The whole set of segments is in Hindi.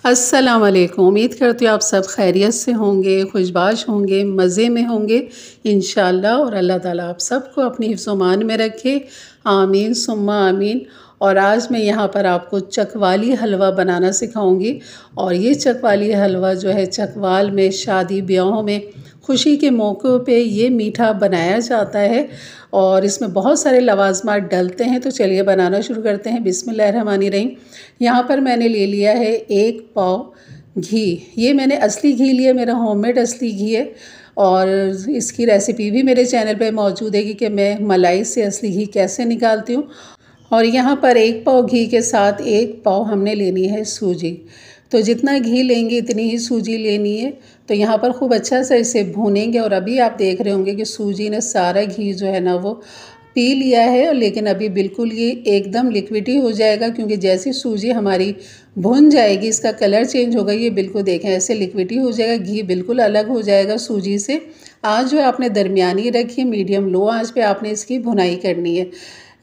अस्सलाम वालेकुम। उम्मीद करती हूँ आप सब खैरियत से होंगे, खुशबाश होंगे, मज़े में होंगे इंशाअल्लाह। और अल्लाह ताला आप सबको अपनी हिफ्ज़-ओ-मान में रखे, आमीन सुम्मा आमीन। और आज मैं यहाँ पर आपको चकवाली हलवा बनाना सिखाऊंगी। और ये चकवाली हलवा जो है चकवाल में शादी ब्याहों में खुशी के मौक़ों पे ये मीठा बनाया जाता है और इसमें बहुत सारे लवाज़मात डलते हैं। तो चलिए बनाना शुरू करते हैं। बिस्मिल्लाहिर्रहमानिर्रहीम। यहाँ पर मैंने ले लिया है 1 पाव घी। ये मैंने असली घी लिया, मेरा होममेड असली घी है। और इसकी रेसिपी भी मेरे चैनल पे मौजूद है कि मैं मलाई से असली घी कैसे निकालती हूँ। और यहाँ पर 1 पाव घी के साथ 1 पाव हमने लेनी है सूजी। तो जितना घी लेंगे इतनी ही सूजी लेनी है। तो यहाँ पर खूब अच्छा सा इसे भूनेंगे। और अभी आप देख रहे होंगे कि सूजी ने सारा घी जो है ना वो पी लिया है, लेकिन अभी बिल्कुल ये एकदम लिक्विडी हो जाएगा, क्योंकि जैसी सूजी हमारी भुन जाएगी इसका कलर चेंज होगा। ये बिल्कुल देखें ऐसे लिक्विडी हो जाएगा, घी बिल्कुल अलग हो जाएगा सूजी से। आज जो है आपने दरमियानी रखिए, मीडियम लो आंच पे आपने इसकी भुनाई करनी है।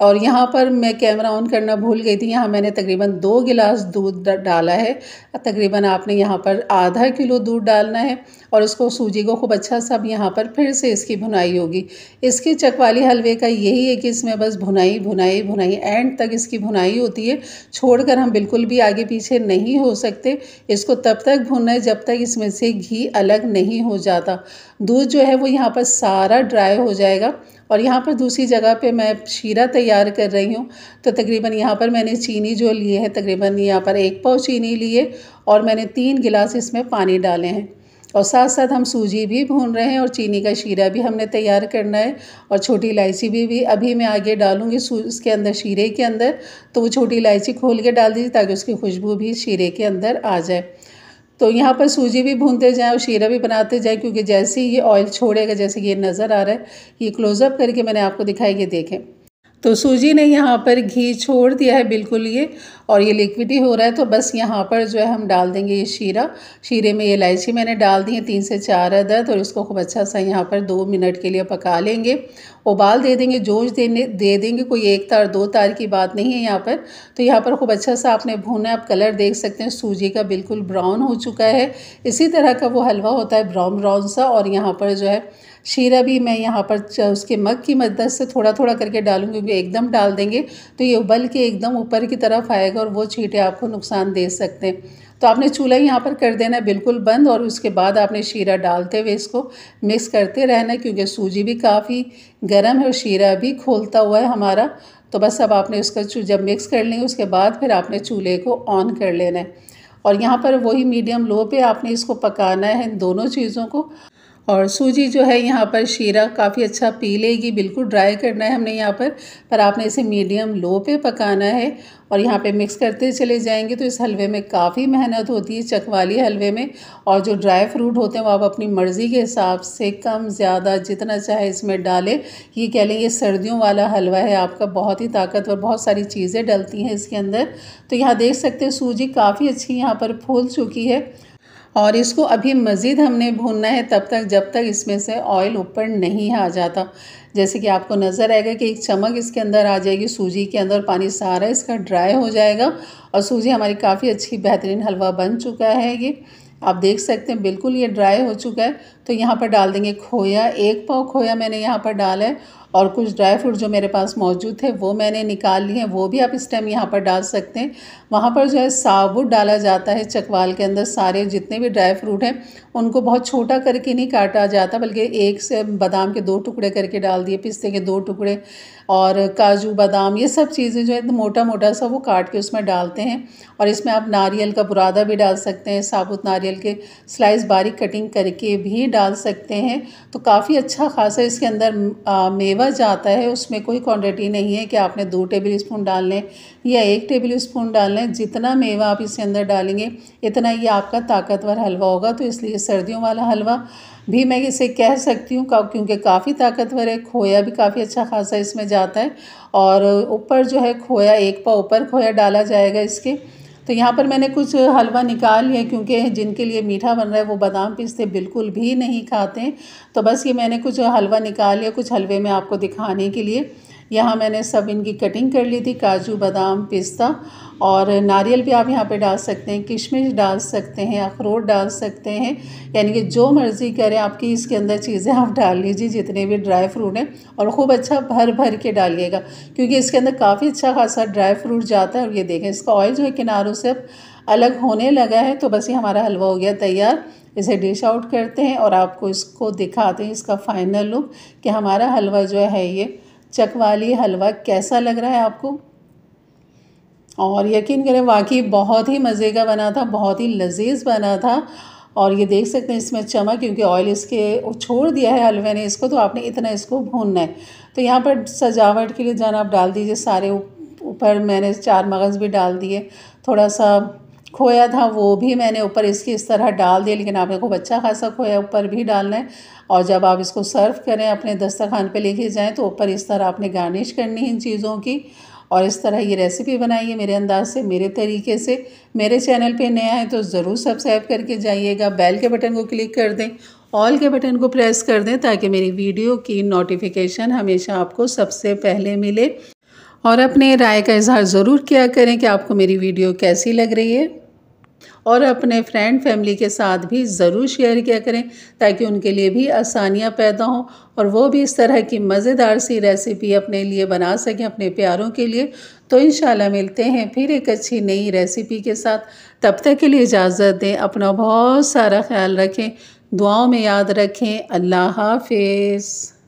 और यहाँ पर मैं कैमरा ऑन करना भूल गई थी। यहाँ मैंने तकरीबन 2 गिलास दूध डाला है। तकरीबन आपने यहाँ पर आधा किलो दूध डालना है। और उसको सूजी को खूब अच्छा सा यहाँ पर फिर से इसकी भुनाई होगी। इसके चकवाली हलवे का यही है कि इसमें बस भुनाई भुनाई भुनाई एंड तक इसकी भुनाई होती है। छोड़कर हम बिल्कुल भी आगे पीछे नहीं हो सकते। इसको तब तक भुनना है जब तक इसमें से घी अलग नहीं हो जाता। दूध जो है वो यहाँ पर सारा ड्राई हो जाएगा। और यहाँ पर दूसरी जगह पे मैं शीरा तैयार कर रही हूँ। तो तकरीबन यहाँ पर मैंने चीनी जो ली है, तकरीबन यहाँ पर 1 पाव चीनी ली है। और मैंने 3 गिलास इसमें पानी डाले हैं। और साथ साथ हम सूजी भी भून रहे हैं और चीनी का शीरा भी हमने तैयार करना है। और छोटी इलायची भी अभी मैं आगे डालूँगी उसके अंदर, शीरे के अंदर। तो वो छोटी इलायची खोल के डाल दीजिए ताकि उसकी खुशबू भी शीरे के अंदर आ जाए। तो यहाँ पर सूजी भी भूनते जाएं और शीरा भी बनाते जाएं, क्योंकि जैसे ही ये ऑयल छोड़ेगा, जैसे कि ये नज़र आ रहा है, ये क्लोज़अप करके मैंने आपको दिखाई, ये देखें। तो सूजी ने यहाँ पर घी छोड़ दिया है बिल्कुल ये, और ये लिक्विडी हो रहा है। तो बस यहाँ पर जो है हम डाल देंगे ये शीरा। शीरे में ये इलायची मैंने डाल दी है 3 से 4 अदद। और इसको खूब अच्छा सा यहाँ पर 2 मिनट के लिए पका लेंगे। उबाल दे देंगे, जोश दे देंगे, कोई 1 तार 2 तार की बात नहीं है यहाँ पर। तो यहाँ पर खूब अच्छा सा आपने भूना है। आप कलर देख सकते हैं सूजी का बिल्कुल ब्राउन हो चुका है। इसी तरह का वो हलवा होता है, ब्राउन ब्राउन सा। और यहाँ पर जो है शीरा भी मैं यहाँ पर उसके मग की मदद से थोड़ा थोड़ा करके डालूंगी, क्योंकि एकदम डाल देंगे तो ये उबल के एकदम ऊपर की तरफ आएगा और वो छींटे आपको नुकसान दे सकते हैं। तो आपने चूल्हा यहाँ पर कर देना है बिल्कुल बंद। और उसके बाद आपने शीरा डालते हुए इसको मिक्स करते रहना है, क्योंकि सूजी भी काफ़ी गर्म है और शीरा भी खोलता हुआ है हमारा। तो बस अब आपने उसका जब मिक्स कर लेंगे उसके बाद फिर आपने चूल्हे को ऑन कर लेना है। और यहाँ पर वही मीडियम लो पे आपने इसको पकाना है, इन दोनों चीज़ों को। और सूजी जो है यहाँ पर शीरा काफ़ी अच्छा पी लेगी, बिल्कुल ड्राई करना है हमने यहाँ पर आपने इसे मीडियम लो पे पकाना है। और यहाँ पे मिक्स करते चले जाएंगे। तो इस हलवे में काफ़ी मेहनत होती है, चकवाली हलवे में। और जो ड्राई फ्रूट होते हैं वो आप अपनी मर्ज़ी के हिसाब से कम ज़्यादा जितना चाहे इसमें डालें। ये कह लें ये सर्दियों वाला हलवा है आपका, बहुत ही ताकतवर, बहुत सारी चीज़ें डलती हैं इसके अंदर। तो यहाँ देख सकते हैं सूजी काफ़ी अच्छी यहाँ पर फूल चुकी है। और इसको अभी मज़ीद हमने भूनना है तब तक जब तक इसमें से ऑयल ऊपर नहीं आ जाता। जैसे कि आपको नज़र आएगा कि एक चमक इसके अंदर आ जाएगी सूजी के अंदर, पानी सारा इसका ड्राई हो जाएगा। और सूजी हमारी काफ़ी अच्छी बेहतरीन हलवा बन चुका है। ये आप देख सकते हैं बिल्कुल ये ड्राई हो चुका है। तो यहाँ पर डाल देंगे खोया। 1 पाव खोया मैंने यहाँ पर डाला है। और कुछ ड्राई फ्रूट जो मेरे पास मौजूद थे वो मैंने निकाल लिए हैं, वो भी आप इस टाइम यहाँ पर डाल सकते हैं। वहाँ पर जो है साबुत डाला जाता है चकवाल के अंदर। सारे जितने भी ड्राई फ्रूट हैं उनको बहुत छोटा करके नहीं काटा जाता, बल्कि 1 से बादाम के 2 टुकड़े करके डाल दिए, पिस्ते के 2 टुकड़े, और काजू बादाम ये सब चीज़ें जो है मोटा मोटा सा वो काट के उसमें डालते हैं। और इसमें आप नारियल का बुरादा भी डाल सकते हैं, साबुत नारियल के स्लाइस बारीक कटिंग करके भी डाल सकते हैं। तो काफ़ी अच्छा खासा इसके अंदर मेवा जाता है। उसमें कोई क्वांटिटी नहीं है कि आपने 2 टेबल स्पून डालने या 1 टेबल स्पून डालने। जितना मेवा आप इसके अंदर डालेंगे इतना ये आपका ताकतवर हलवा होगा। तो इसलिए सर्दियों वाला हलवा भी मैं इसे कह सकती हूँ, क्योंकि काफ़ी ताकतवर है। खोया भी काफ़ी अच्छा खासा इसमें जाता है। और ऊपर जो है खोया 1 पाव ऊपर खोया डाला जाएगा इसके। तो यहाँ पर मैंने कुछ हलवा निकाल लिया, क्योंकि जिनके लिए मीठा बन रहा है वो बादाम पिस्ते बिल्कुल भी नहीं खाते हैं। तो बस ये मैंने कुछ हलवा निकाल लिया कुछ हलवे में आपको दिखाने के लिए। यहाँ मैंने सब इनकी कटिंग कर ली थी, काजू बादाम पिस्ता, और नारियल भी आप यहाँ पे डाल सकते हैं, किशमिश डाल सकते हैं, अखरोट डाल सकते हैं, यानी कि जो मर्ज़ी करें आपकी इसके अंदर चीज़ें आप डाल लीजिए जितने भी ड्राई फ्रूट हैं, और ख़ूब अच्छा भर भर के डालिएगा क्योंकि इसके अंदर काफ़ी अच्छा खासा ड्राई फ्रूट जाता है। और ये देखें इसका ऑयल जो है किनारों से अब अलग होने लगा है। तो बस ये हमारा हलवा हो गया तैयार। इसे डिश आउट करते हैं और आपको इसको दिखाते हैं इसका फाइनल लुक कि हमारा हलवा जो है ये चकवाली हलवा कैसा लग रहा है आपको। और यकीन करें वाकई बहुत ही मज़े का बना था, बहुत ही लजीज बना था। और ये देख सकते हैं इसमें चमक, क्योंकि ऑयल इसके छोड़ दिया है हलवे ने इसको, तो आपने इतना इसको भूनना है। तो यहाँ पर सजावट के लिए जान आप डाल दीजिए सारे ऊपर, मैंने 4 मगज़ भी डाल दिए, थोड़ा सा खोया था वो भी मैंने ऊपर इसकी इस तरह डाल दिया, लेकिन आपने खूब अच्छा खासा खोया ऊपर भी डालना है। और जब आप इसको सर्व करें अपने दस्तरखान पे लेके जाएं तो ऊपर इस तरह आपने गार्निश करनी है इन चीज़ों की। और इस तरह ये रेसिपी बनाइए मेरे अंदाज से, मेरे तरीके से। मेरे चैनल पे नया है तो ज़रूर सब्सक्राइब करके जाइएगा, बेल के बटन को क्लिक कर दें, ऑल के बटन को प्रेस कर दें ताकि मेरी वीडियो की नोटिफिकेशन हमेशा आपको सबसे पहले मिले। और अपने राय का इजहार ज़रूर किया करें कि आपको मेरी वीडियो कैसी लग रही है, और अपने फ्रेंड फैमिली के साथ भी ज़रूर शेयर किया करें ताकि उनके लिए भी आसानियाँ पैदा हों और वो भी इस तरह की मज़ेदार सी रेसिपी अपने लिए बना सकें, अपने प्यारों के लिए। तो इंशाल्लाह मिलते हैं फिर एक अच्छी नई रेसिपी के साथ। तब तक के लिए इजाज़त दें, अपना बहुत सारा ख्याल रखें, दुआओं में याद रखें। अल्लाह हाफ़िज़।